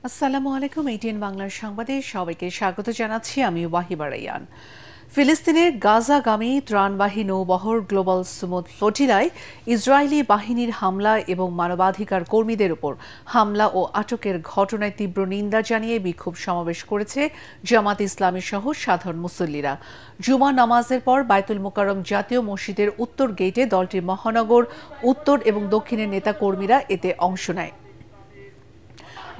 আসসালামু আলাইকুম। এটিএন বাংলার সংবাদে সবাইকে স্বাগত জানাচ্ছি। আমি ওয়াহিবা রাইয়ান। ফিলিস্তিনের গাজাগামী ত্রাণবাহী নৌবহর গ্লোবাল সুমুদ ফ্লোটিলায় ইসরায়েলি বাহিনীর হামলা এবং মানবাধিকার কর্মীদের উপর হামলা ও আটকের ঘটনায় তীব্র নিন্দা জানিয়ে বিক্ষোভ সমাবেশ করেছে জামাত ইসলামী সহ সাধারণ মুসল্লিরা। জুমা নামাজের পর বায়তুল মোকাররম জাতীয় মসজিদের উত্তর গেটে দলটির মহানগর, উত্তর এবং দক্ষিণের নেতা কর্মীরা এতে অংশ নেয়।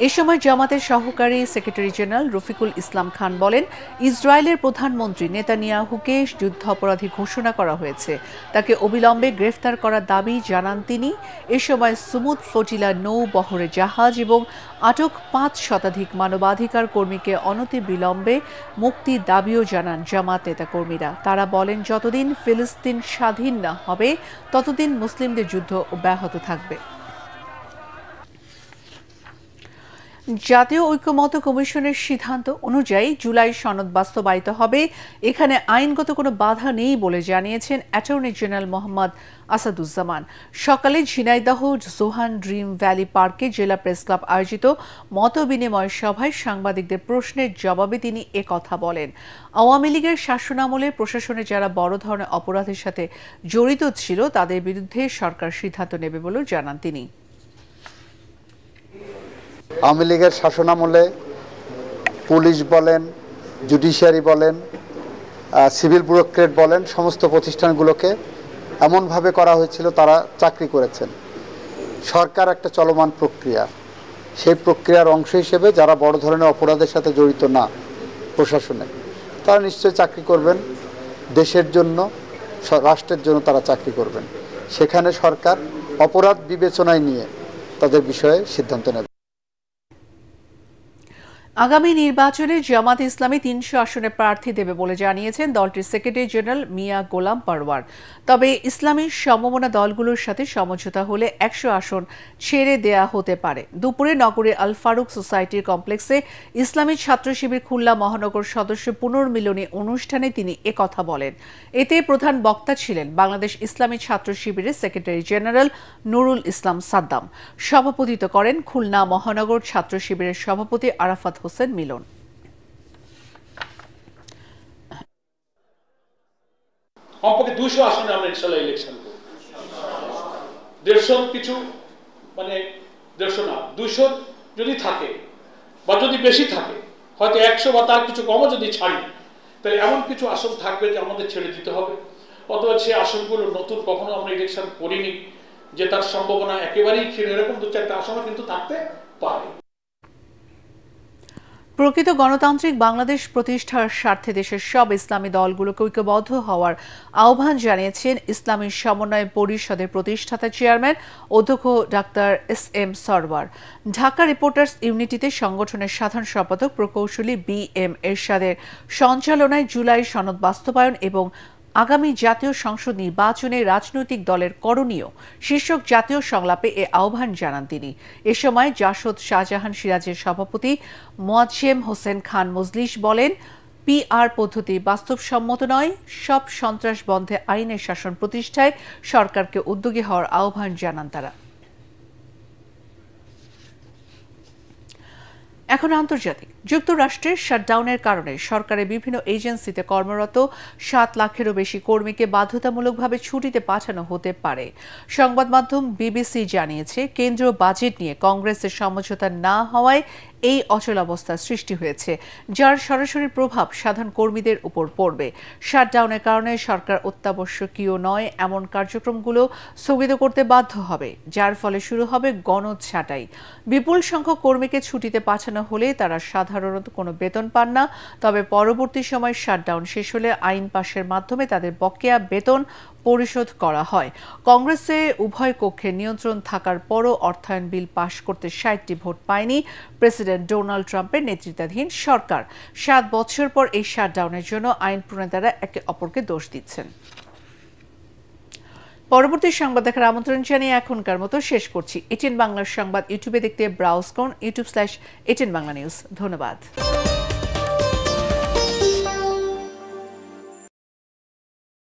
এ সময় জামাতের সহকারী সেক্রেটারি জেনারেল রফিকুল ইসলাম খান বলেন, ইসরায়েলের প্রধানমন্ত্রী নেতানিয়াহুকে যুদ্ধাপরাধী ঘোষণা করা হয়েছে, তাকে অবিলম্বে গ্রেফতার করার দাবি জানান তিনি। এ সময় সুমুদ ফ্লোটিলা নৌ বহরে জাহাজ এবং আটক ৫ শতাধিক মানবাধিকার কর্মীকে অনতিবিলম্বে মুক্তির দাবিও জানান জামাত নেতাকর্মীরা। তারা বলেন, যতদিন ফিলিস্তিন স্বাধীন না হবে ততদিন মুসলিমদের যুদ্ধ অব্যাহত থাকবে। জাতীয় ঐক্যমত্য কমিশনের সিদ্ধান্ত অনুযায়ী জুলাই সনদ বাস্তবায়িত হবে। এখানে আইনগত কোনো বাধা নেই বলে জানিয়েছেন অ্যাটর্নি জেনারেল মোহাম্মদ আসাদুজ্জামান। সকালে ঝিনাইদহ জোহান ড্রিম ভ্যালি পার্কে জেলা প্রেস ক্লাব আয়োজিত মতবিনিময় সভায় সাংবাদিকদের প্রশ্নের জবাবে তিনি একথা বলেন। আওয়ামী লীগের শাসনামলে প্রশাসনে যারা বড় ধরনের অপরাধের সাথে জড়িত ছিল তাদের বিরুদ্ধে সরকার সিদ্ধান্ত নেবে বলেও জানান তিনি। আওয়ামী লীগের শাসনামলে পুলিশ বলেন, জুডিশিয়ারি বলেন, সিভিল ব্যুরোক্রেট বলেন, সমস্ত প্রতিষ্ঠানগুলোকে এমনভাবে করা হয়েছিল তারা চাকরি করেছেন। সরকার একটা চলমান প্রক্রিয়া, সেই প্রক্রিয়ার অংশ হিসেবে যারা বড় ধরনের অপরাধের সাথে জড়িত না প্রশাসনে, তারা নিশ্চয়ই চাকরি করবেন। দেশের জন্য, রাষ্ট্রের জন্য তারা চাকরি করবেন। সেখানে সরকার অপরাধ বিবেচনায় নিয়ে তাদের বিষয়ে সিদ্ধান্ত নেবে। আগামী নির্বাচনে জামাত ইসলামী ৩০০ আসনে প্রার্থী দেবে বলে জানিয়েছেন দলটির সেক্রেটারি জেনারেল মিয়া গোলাম পারওয়ার। তবে ইসলামী সমমনা দলগুলোর সাথে সমঝোতা হলে ১০০ আসন ছেড়ে দেয়া হতে পারে। দুপুরে নগরীর আল ফারুক সোসাইটির কমপ্লেক্সে ইসলামী ছাত্র শিবির খুলনা মহানগর সদস্য পুনর্মিলনী অনুষ্ঠানে তিনি একথা বলেন। এতে প্রধান বক্তা ছিলেন বাংলাদেশ ইসলামী ছাত্র শিবিরের সেক্রেটারি জেনারেল নুরুল ইসলাম সাদ্দাম। সভাপতিত্ব করেন খুলনা মহানগর ছাত্র শিবিরের সভাপতি আরাফাত হোসেন মিলন। কমপক্ষে ২০০ আসনে আমরা ইনশাআল্লাহ ইলেকশন করব। ১৫০ কিছু, মানে ১৫০ না, ২০০ যদি থাকে বা যদি বেশি থাকে, হয়তো ১০০ বা তার কিছু কমও যদি ছাড়ি, তাহলে এমন কিছু আসন থাকবে যে আমাদের ছেড়ে দিতে হবে। অথবা সেই আসনগুলো নতুন কখনো আমরা ইলেকশন করিনি, যে তার সম্ভাবনা একেবারেই ক্ষীণ, এরকম ২-৪টা আসনও কিন্তু থাকতে পারে। প্রকৃত গণতান্ত্রিক বাংলাদেশ প্রতিষ্ঠার স্বার্থে দেশের সব ইসলামী দলগুলোকে ঐক্যবদ্ধ হওয়ার আহ্বান জানিয়েছেন ইসলামী সমন্বয় পরিষদের প্রতিষ্ঠাতা চেয়ারম্যান অধ্যক্ষ doctor SM. Sarwar. Dhaka reporters ইউনিটিতে সংগঠনের সাধারণ সম্পাদক প্রকৌশলী বি.এম. এরশাদের সঞ্চালনায় জুলাই সনদ বাস্তবায়ন এবং আগামী জাতীয় সংসদ নির্বাচনে রাজনৈতিক দলের করণীয় শীর্ষক জাতীয় সংলাপে এ আহ্বান জানান তিনি। এ সময় জাসদ শাহজাহান সিরাজের সভাপতি মোয়াজ্জেম হোসেন খান মজলিস বলেন, পিআর পদ্ধতি বাস্তবসম্মত নয়। সব সন্ত্রাস বন্ধে আইনের শাসন প্রতিষ্ঠায় সরকারকে উদ্যোগী হওয়ার আহ্বান জানান তারা। এখন আন্তর্জাতিক। যুক্তরাষ্ট্রের শাটডাউনের কারণে সরকারের বিভিন্ন এজেন্সিতে কর্মরত ৭ লাখেরও বেশি কর্মীকে বাধ্যতামূলকভাবে ছুটিতে পাঠানো হতে পারে। সংবাদ মাধ্যম বিবিসি জানিয়েছে, কেন্দ্রীয় বাজেট নিয়ে কংগ্রেসের সমঝোতা না হওয়ায় এই অচলাবস্থার সৃষ্টি হয়েছে, যার সরাসরি প্রভাব সাধারণ কর্মীদের উপর পড়বে। শাটডাউনের কারণে সরকার অত্যাবশ্যকীয় নয় এমন কার্যক্রমগুলো স্থগিত করতে বাধ্য হবে, যার ফলে শুরু হবে গণছাঁটাই। বিপুল সংখ্যক কর্মীকে ছুটিতে পাঠানো হলে তারা সাধারণত কোনো বেতন পান না। তবে পরবর্তী সময় শাটডাউন শেষ হলে আইন পাশের মাধ্যমে তাদের বকেয়া বেতন পরিশোধ করা হয়। কংগ্রেসে উভয় কক্ষের নিয়ন্ত্রণ থাকার পরও অর্থায়ন বিল পাশ করতে ৬০টি ভোট পায়নি প্রেসিডেন্ট ডোনাল্ড ট্রাম্পের নেতৃত্বাধীন সরকার। ৭ বছর পর এই শাটডাউনের জন্য আইন প্রণেতারা একে অপরকে দোষ দিচ্ছেন। পরবর্তী সংবাদ দেখার আমন্ত্রণ জানিয়ে এখনকার মতো শেষ করছি। এটিএন বাংলার সংবাদ ইউটিউবে দেখতে ব্রাউজ করুন youtube/এটিএন বাংলা নিউজ। ধন্যবাদ।